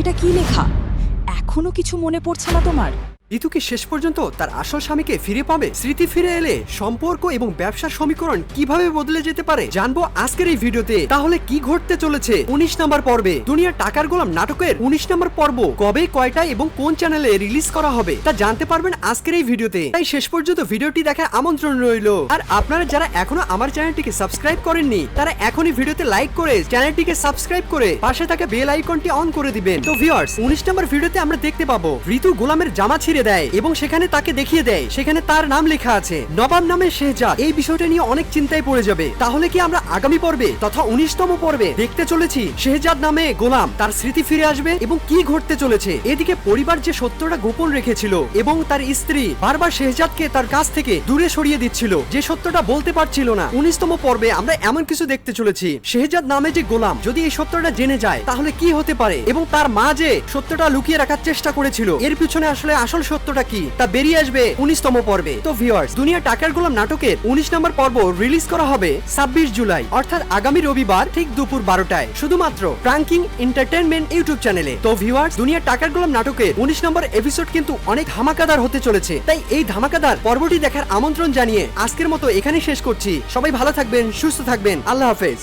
এটা কি লেখা? এখনো কিছু মনে পড়ছে না তোমার? ঋতু কি শেষ পর্যন্ত তার আসল স্বামীকে ফিরে পাবে? স্মৃতি ফিরে এলে সম্পর্ক এবং ব্যবসার সমীকরণ কিভাবে বদলে যেতে পারে জানবো আজকের এই ভিডিওতে। তাহলে কি ঘটতে চলেছে 19 নম্বর পর্বে? দুনিয়ার টাকার গোলাম নাটকের 19 নম্বর পর্ব কবে, কয়টায় এবং কোন চ্যানেলে রিলিজ করা হবে তা জানতে পারবেন আজকের এই ভিডিওতে। তাই শেষ পর্যন্ত ভিডিওটি দেখার আমন্ত্রণ রইল। আর আপনারা যারা এখনো আমার চ্যানেলটিকে সাবস্ক্রাইব করেননি তারা এখনই ভিডিওতে লাইক করে চ্যানেলটিকে সাবস্ক্রাইব করে পাশে থাকা বেল আইকনটি অন করে দিবেন। তো ভিউয়ার্স, 19 নম্বর ভিডিওতে আমরা দেখতে পাবো ঋতু গোলামের জামা ছিঁড়ে দেয় এবং সেখানে তাকে দেখিয়ে দেয় সেখানে তার নাম লেখা আছে নবাব নামে শেহজাদ। এই বিষয়টা নিয়ে অনেক চিন্তায় পড়ে যাবে। তাহলে কি আমরা আগামী পর্বে তথা 19তম পর্বে দেখতে চলেছি শেহজাদ নামে গোলাম তার স্মৃতি ফিরে আসবে এবং কি ঘটতে চলেছে? এদিকে পরিবার যে সত্যটা গোপন রেখেছিল এবং তার স্ত্রী বারবার শেহজাদকে তার কাছ থেকে দূরে সরিয়ে দিচ্ছিল, যে সত্যটা বলতে পারছিল না, 19তম পর্বে আমরা এমন কিছু দেখতে চলেছি। শেহজাদ নামে যে গোলাম যদি এই সত্যটা জেনে যায় তাহলে কি হতে পারে এবং তার মা যে সত্যটা লুকিয়ে রাখার চেষ্টা করেছিল এর পিছনে আসলে আসল সত্যটা কি তা বেরিয়ে আসবে 19তম পর্বে। তো ভিউয়ার্স, দুনিয়া টাকার গোলাম নাটকের 19 নম্বর পর্ব রিলিজ করা হবে 26 জুলাই অর্থাৎ আগামী রবিবার ঠিক দুপুর 12টায় শুধুমাত্র প্রাঙ্কিং এন্টারটেইনমেন্ট ইউটিউব চ্যানেলে। তো ভিউয়ার্স, দুনিয়া টাকার গোলাম নাটকের 19 নম্বর এপিসোড কিন্তু অনেক ধামাকাদার হতে চলেছে। তাই এই ধামাকাদার পর্বটি দেখার আমন্ত্রণ জানিয়ে আজকের মতো এখানেই শেষ করছি। সবাই ভালো থাকবেন, সুস্থ থাকবেন, আল্লাহ হাফেজ।